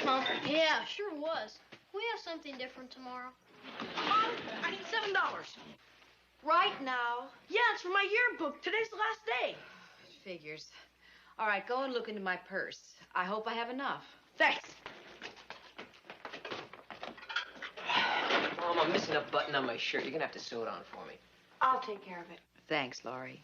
huh? Yeah, sure was. We have something different tomorrow. Mom, I need $7. Right now? Yeah, it's for my yearbook. Today's the last day. It figures. All right, go and look into my purse. I hope I have enough. Thanks. Mom, I'm missing a button on my shirt. You're gonna have to sew it on for me. I'll take care of it. Thanks, Laurie.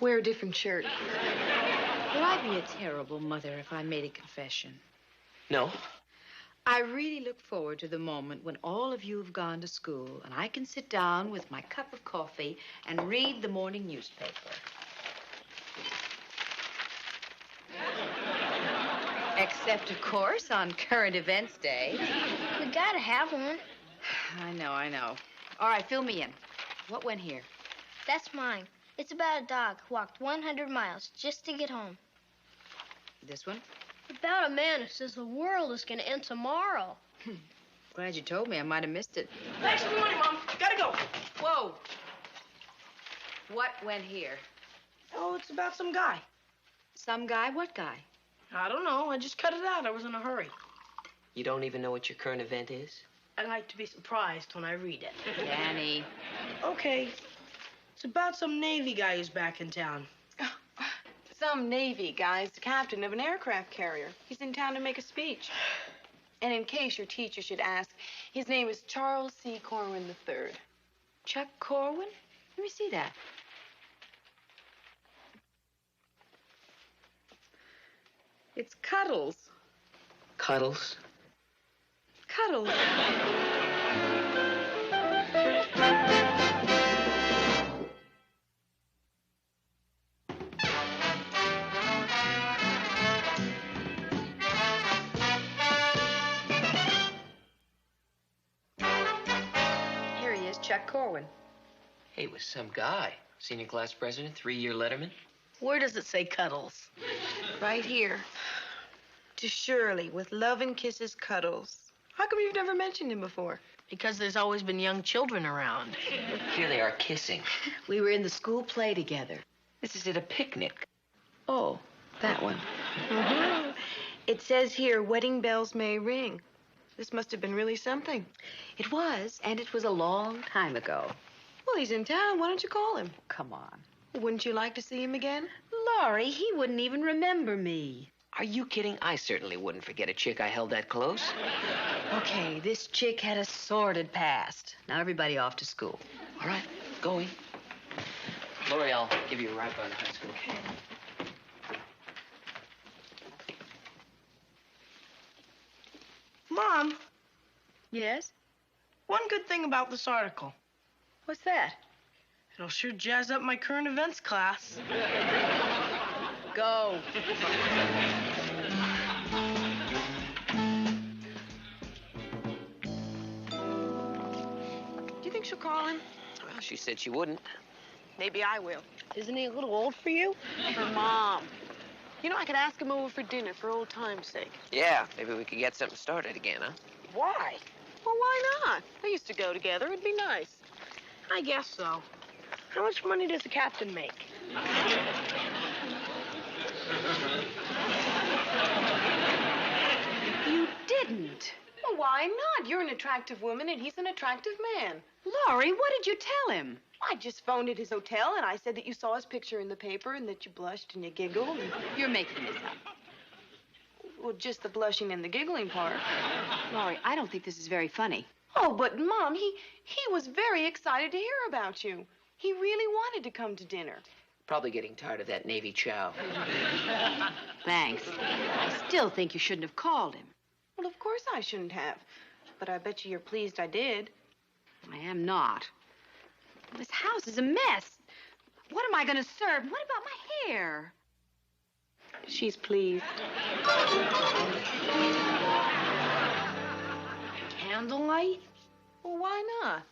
Wear a different shirt. Would I be a terrible mother if I made a confession? No. I really look forward to the moment when all of you have gone to school and I can sit down with my cup of coffee and read the morning newspaper. Except, of course, on Current Events Day. We gotta have one. I know. All right, fill me in. What went here? That's mine. It's about a dog who walked 100 miles just to get home. This one? About a man who says the world is gonna end tomorrow. Glad you told me. I might have missed it. Thanks for the money, Mom. Gotta go. Whoa. What went here? Oh, it's about some guy. Some guy? What guy? I don't know. I just cut it out. I was in a hurry. You don't even know what your current event is? I'd like to be surprised when I read it. Danny. Okay. It's about some Navy guy who's back in town. Some Navy guy's the captain of an aircraft carrier. He's in town to make a speech. And in case your teacher should ask, his name is Charles C. Corwin III. Chuck Corwin? Let me see that. It's Cuddles. Cuddles? Cuddles. Here he is, Chuck Corwin. Hey, was some guy. Senior class president, 3-year letterman. Where does it say Cuddles? Right here. To Shirley, with love and kisses, Cuddles. How come you've never mentioned him before? Because there's always been young children around. Here they are kissing. We were in the school play together. This is at a picnic. Oh, that one. Mm-hmm. It says here, wedding bells may ring. This must have been really something. It was, and it was a long time ago. Well, he's in town. Why don't you call him? Come on. Wouldn't you like to see him again? Laurie, he wouldn't even remember me. Are you kidding? I certainly wouldn't forget a chick I held that close. Okay, this chick had a sordid past. Now everybody off to school. All right, going. Laurie, I'll give you a ride by the high school. Okay. Mom, Yes? one good thing about this article. What's that? It'll sure jazz up my current events class. Go. Do you think she'll call him? Well, she said she wouldn't. Maybe I will. Isn't he a little old for you? For Mom. You know, I could ask him over for dinner for old time's sake. Yeah, maybe we could get something started again, huh? Why? Well, why not? They used to go together. It'd be nice. I guess so. How much money does the captain make? You didn't. Well, why not? You're an attractive woman, and he's an attractive man. Laurie, what did you tell him? I just phoned at his hotel, and I said that you saw his picture in the paper and that you blushed and you giggled. And... You're making this up. Well, just the blushing and the giggling part. Laurie, I don't think this is very funny. Oh, but, Mom, he was very excited to hear about you. He really wanted to come to dinner. Probably getting tired of that Navy chow. Thanks. I still think you shouldn't have called him. Well, of course I shouldn't have. But I bet you're pleased I did. I am not. This house is a mess. What am I going to serve? What about my hair? She's pleased. Candlelight? Well, why not?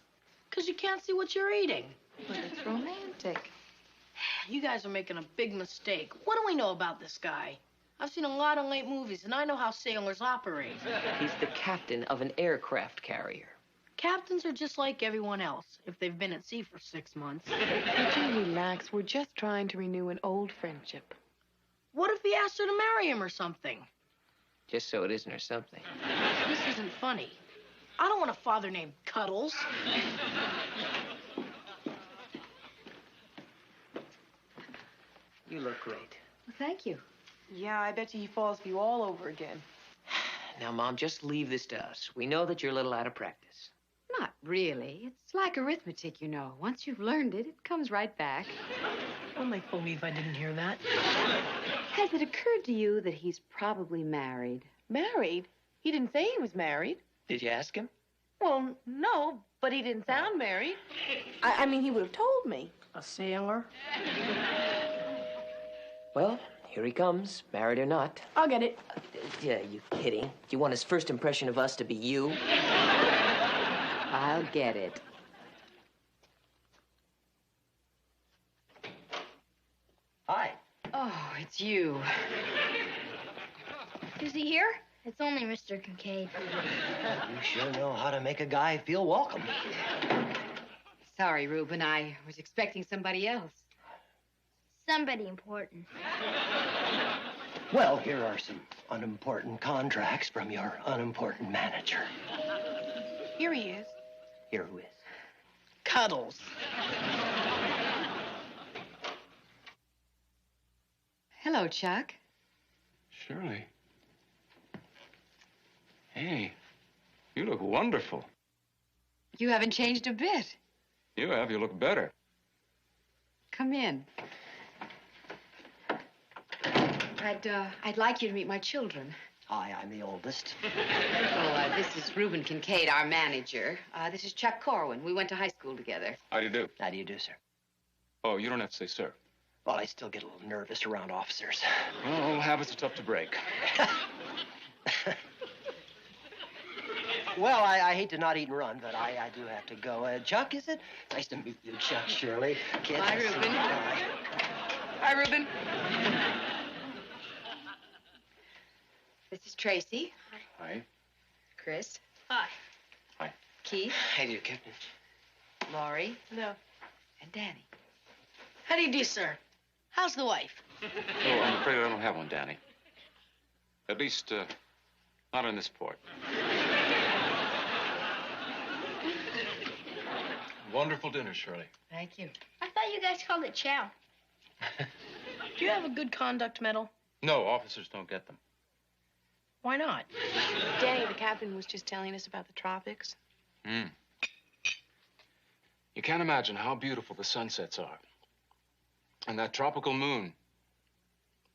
Because you can't see what you're eating. But it's romantic. You guys are making a big mistake. What do we know about this guy? I've seen a lot of late movies, and I know how sailors operate. He's the captain of an aircraft carrier. Captains are just like everyone else, if they've been at sea for 6 months. Would you relax? We're just trying to renew an old friendship. What if he asked her to marry him or something? Just so it isn't or something. This isn't funny. I don't want a father named Cuddles. You look great. Well, thank you. Yeah, I bet you he falls for you all over again. Now, Mom, just leave this to us. We know that you're a little out of practice. Not really. It's like arithmetic, you know. Once you've learned it, it comes right back. I'll make believe I didn't hear that. Has it occurred to you that he's probably married? Married? He didn't say he was married. Did you ask him? Well, no, but he didn't sound married. I mean, he would have told me. A sailor? Well, here he comes, married or not. I'll get it. Yeah, you kidding? You want his first impression of us to be you? I'll get it. Hi. Oh, it's you. Is he here? It's only Mr. Kincaid. You sure know how to make a guy feel welcome. Sorry, Reuben. I was expecting somebody else. Somebody important. Well, here are some unimportant contracts from your unimportant manager. Here he is. Here who is? Cuddles. Hello, Chuck. Shirley. Hey, you look wonderful. You haven't changed a bit. You have. You look better. Come in. I'd like you to meet my children. Hi, I'm the oldest. This is Reuben Kincaid, our manager. This is Chuck Corwin. We went to high school together. How do you do? How do you do, sir? Oh, you don't have to say sir. Well, I still get a little nervous around officers. Well, old habits are tough to break. Well, I hate to not eat and run, but I do have to go. Chuck, is it? Nice to meet you, Chuck, Shirley. Kid, Hi, nice to Reuben. meet you. Hi. Hi, Reuben. This is Tracy. Hi. Chris. Hi. Hi. Keith. How do you, Captain? Laurie. No. And Danny. How do you do, sir? How's the wife? Oh, I'm afraid I don't have one, Danny. At least, not in this port. Wonderful dinner, Shirley. Thank you. I thought you guys called it chow. Do you have a good conduct medal? No, officers don't get them. Why not? Danny, the captain was just telling us about the tropics. You can't imagine how beautiful the sunsets are. And that tropical moon.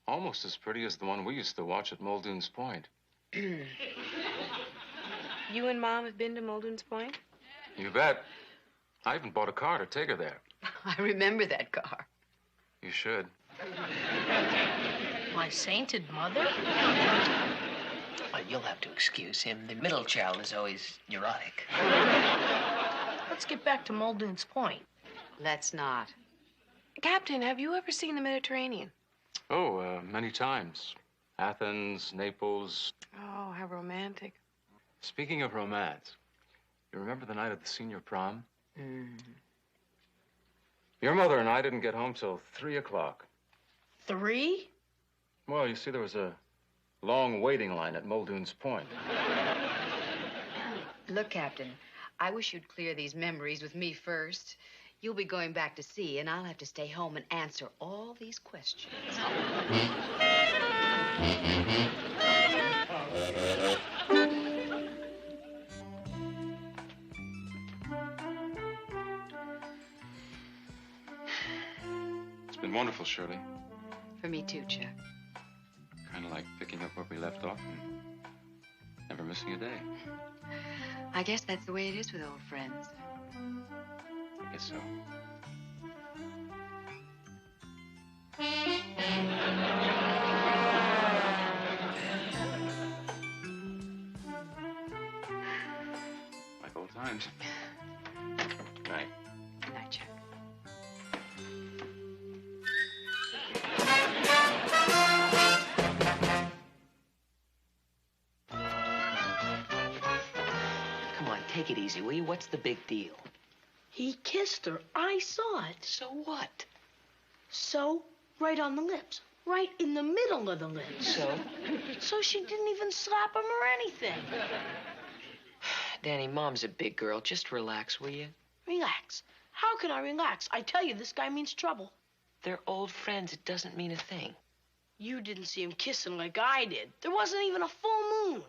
Almost as pretty as the one we used to watch at Muldoon's Point. You and Mom have been to Muldoon's Point? You bet. I even bought a car to take her there. I remember that car. You should. My sainted mother? You'll have to excuse him. The middle child is always neurotic. Let's get back to Muldoon's Point. Let's not. Captain, have you ever seen the Mediterranean? Oh, many times. Athens, Naples. Oh, how romantic. Speaking of romance, you remember the night of the senior prom? Your mother and I didn't get home till 3 o'clock. 3? Well, you see, there was a long waiting line at Muldoon's Point. Look, Captain, I wish you'd clear these memories with me first. You'll be going back to sea, and I'll have to stay home and answer all these questions. It's been wonderful, Shirley. For me too, Chuck. Kind of like picking up where we left off and never missing a day. I guess that's the way it is with old friends. I guess so. Like old times. Night. Good night, Chuck. Come on, take it easy, will you? What's the big deal? He kissed her. I saw it. So what? So, right on the lips. Right in the middle of the lips. So? So she didn't even slap him or anything. Danny, Mom's a big girl. Just relax, will you? Relax. How can I relax? I tell you, this guy means trouble. They're old friends. It doesn't mean a thing. You didn't see him kissing like I did. There wasn't even a full moon.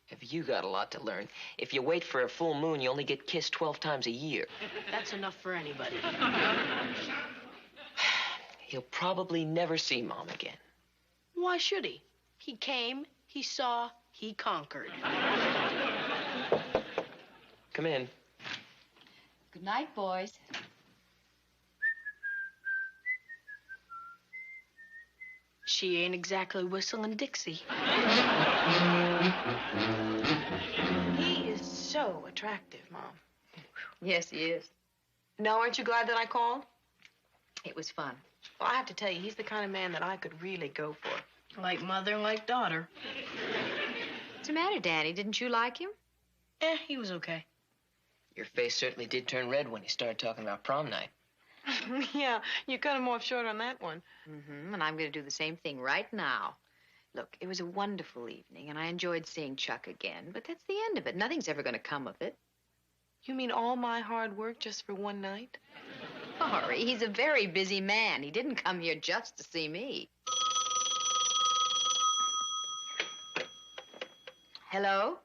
Have you got a lot to learn? If you wait for a full moon, you only get kissed 12 times a year. That's enough for anybody. He'll probably never see Mom again. Why should he? He came, he saw, he conquered. Come in. Good night, boys. She ain't exactly whistling Dixie. He is so attractive, Mom. Yes, he is. Now, aren't you glad that I called? It was fun. Well, I have to tell you, he's the kind of man that I could really go for. Like mother, like daughter. What's the matter, Danny? Didn't you like him? He was okay. Your face certainly did turn red when you started talking about prom night. Yeah, you cut him off short on that one. Mm-hmm, and I'm going to do the same thing right now. Look, it was a wonderful evening, and I enjoyed seeing Chuck again, but that's the end of it. Nothing's ever going to come of it. You mean all my hard work just for one night? Sorry, he's a very busy man. He didn't come here just to see me. Hello?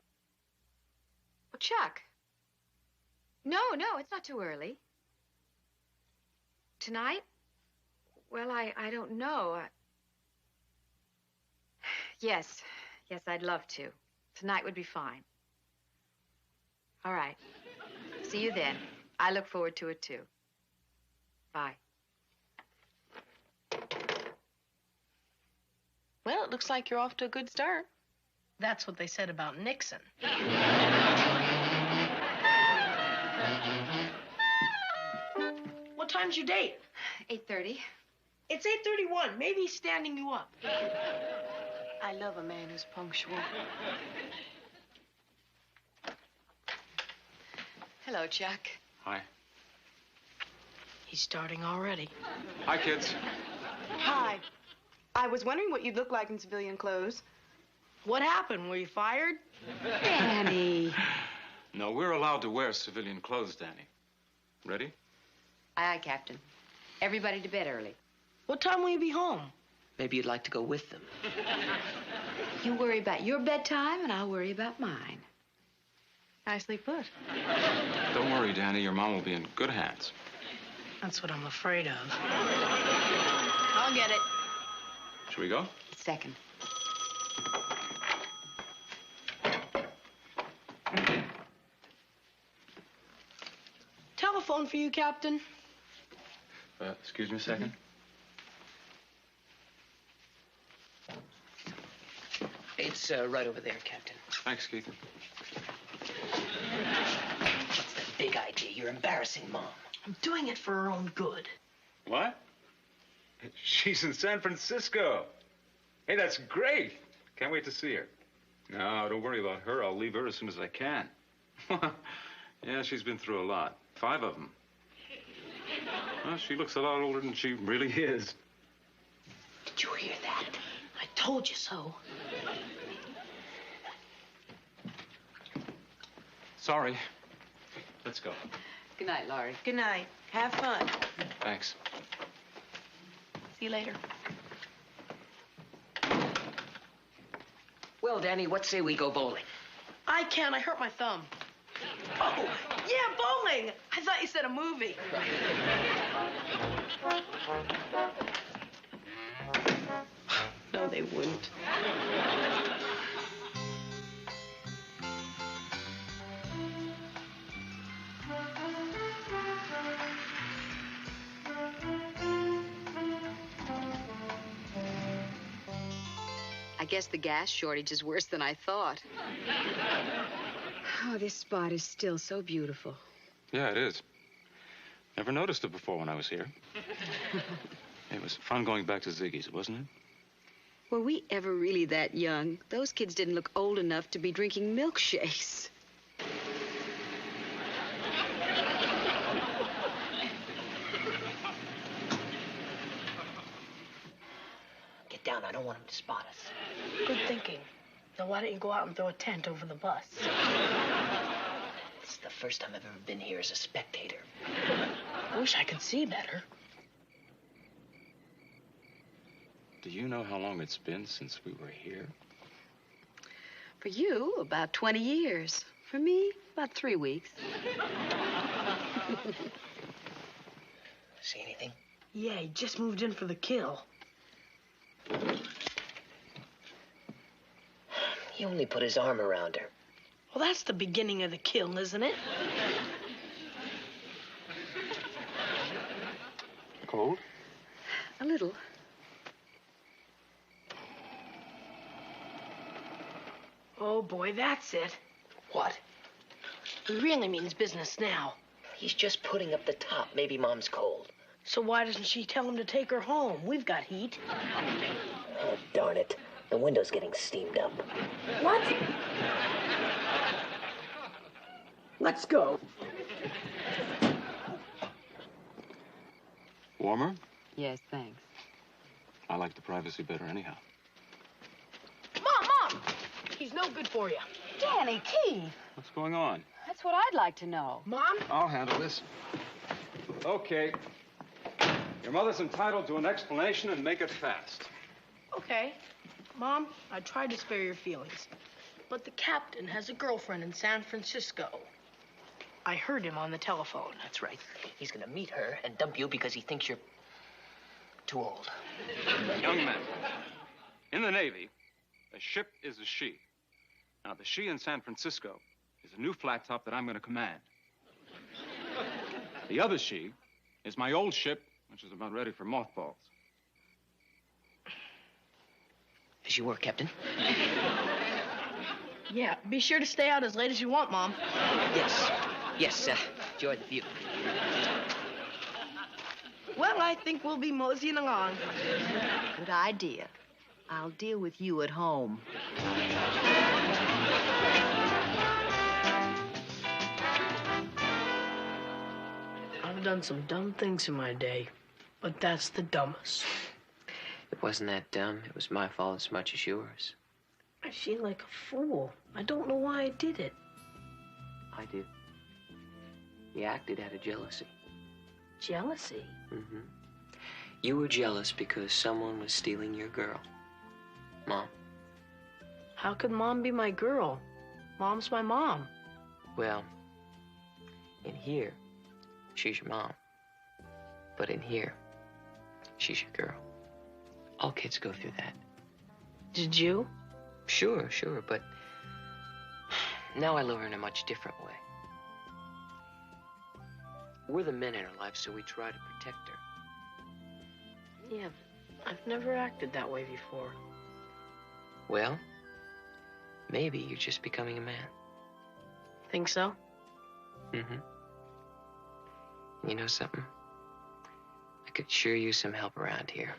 Oh, Chuck. No, it's not too early. Tonight? Well, I don't know. Yes, I'd love to. Tonight would be fine. All right. See you then. I look forward to it, too. Bye. Well, it looks like you're off to a good start. That's what they said about Nixon. What time's your date? 8:30. It's 8:31. Maybe he's standing you up. I love a man who's punctual. Hello, Chuck. Hi. He's starting already. Hi, kids. Hi. I was wondering what you'd look like in civilian clothes. What happened? Were you fired? Danny. No, we're allowed to wear civilian clothes, Danny. Ready? Aye, Captain. Everybody to bed early. What time will you be home? Maybe you'd like to go with them. You worry about your bedtime, and I'll worry about mine. Nicely put. Don't worry, Danny. Your mom will be in good hands. That's what I'm afraid of. I'll get it. Shall we go? Second. Telephone for you, Captain. Excuse me a second. It's right over there, Captain. Thanks, Keith. What's the big idea? You're embarrassing Mom. I'm doing it for her own good. What? She's in San Francisco. Hey, that's great. Can't wait to see her. No, don't worry about her. I'll leave her as soon as I can. Yeah, she's been through a lot. 5 of them. Well, she looks a lot older than she really is. Did you hear that? I told you so. Sorry. Let's go. Good night, Laurie. Good night. Have fun. Thanks. See you later. Well, Danny, what say we go bowling? I can't. I hurt my thumb. Oh, yeah, bowling. I thought you said a movie. No, they wouldn't. I guess the gas shortage is worse than I thought. Oh, this spot is still so beautiful. Yeah, it is. Never noticed it before when I was here. It was fun going back to Ziggy's, wasn't it? Were we ever really that young? Those kids didn't look old enough to be drinking milkshakes. Get down. I don't want him to spot us. Good thinking. Now, why don't you go out and throw a tent over the bus? This is the first time I've ever been here as a spectator. I wish I could see better. Do you know how long it's been since we were here? For you, about 20 years. For me, about 3 weeks. See anything? Yeah, he just moved in for the kill. He only put his arm around her. Well, that's the beginning of the kill, isn't it? Cold? A little. Oh, boy, that's it. What? He really means business now. He's just putting up the top. Maybe Mom's cold. So why doesn't she tell him to take her home? We've got heat. Oh, darn it. The window's getting steamed up. What? Let's go. Warmer? Yes, thanks. I like the privacy better anyhow. Mom! He's no good for you. Danny, Keith, What's going on? that's what I'd like to know. Mom? I'll handle this. Okay. Your mother's entitled to an explanation, and make it fast. Okay. Mom, I tried to spare your feelings. But the captain has a girlfriend in San Francisco. I heard him on the telephone. That's right. He's gonna meet her and dump you because he thinks you're too old. Young man, in the Navy, a ship is a she. Now, the she in San Francisco is a new flat top that I'm going to command. The other she is my old ship, which is about ready for mothballs. As you were, Captain. Yeah, be sure to stay out as late as you want, Mom. Yes, enjoy the view. Well, I think we'll be moseying along. Good idea. I'll deal with you at home. I've done some dumb things in my day, but that's the dumbest. It wasn't that dumb. It was my fault as much as yours. I feel like a fool. I don't know why I did it. I do. You acted out of jealousy. Jealousy? Mm-hmm. You were jealous because someone was stealing your girl. Mom. How could Mom be my girl? Mom's my mom. Well, in here, she's your mom. But in here, she's your girl. All kids go through that. Did you? Sure, but now I love her in a much different way. We're the men in her life, so we try to protect her. Yeah, I've never acted that way before. Well, maybe you're just becoming a man. Think so? Mm-hmm. You know something? I could sure use some help around here.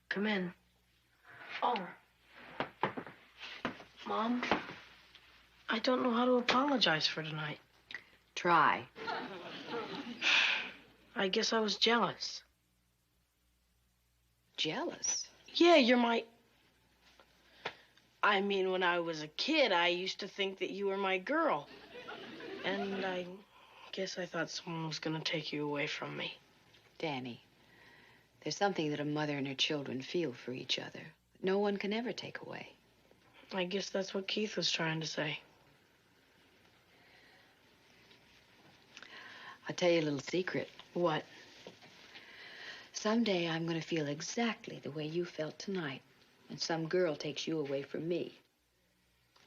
Come in. Oh. Mom, I don't know how to apologize for tonight. Try. I guess I was jealous. Jealous? Yeah, you're my... I mean, when I was a kid, I used to think that you were my girl. And I guess I thought someone was going to take you away from me. Danny, there's something that a mother and her children feel for each other that no one can ever take away. I guess that's what Keith was trying to say. I'll tell you a little secret. What? Someday I'm going to feel exactly the way you felt tonight when some girl takes you away from me.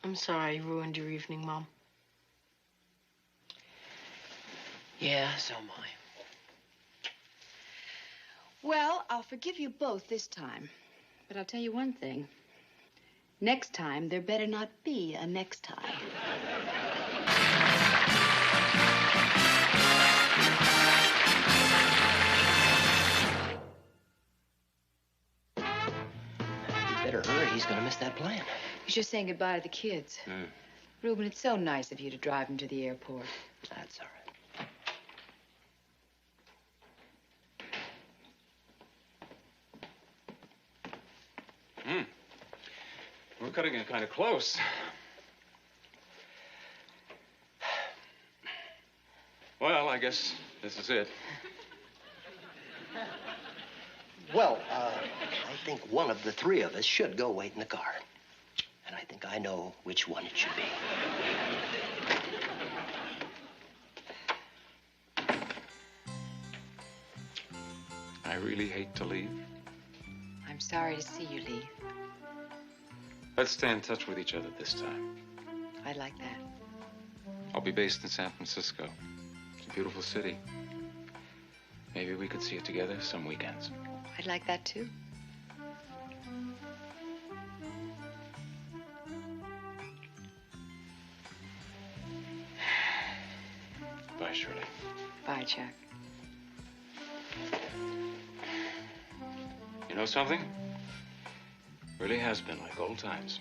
I'm sorry I ruined your evening, Mom. Yeah, so am I. Well, I'll forgive you both this time. But I'll tell you one thing. Next time, there better not be a next time. Better hurry. He's gonna miss that plan. He's just saying goodbye to the kids. Reuben, it's so nice of you to drive them to the airport. That's all right. we're cutting it kind of close. Well, I guess this is it. Well, I think one of the three of us should go wait in the car. And I think I know which one it should be. I really hate to leave. I'm sorry to see you leave. Let's stay in touch with each other this time. I'd like that. I'll be based in San Francisco. It's a beautiful city. Maybe we could see it together some weekends. I'd like that too. Bye, Shirley. Bye, Chuck. You know something? Really has been like old times.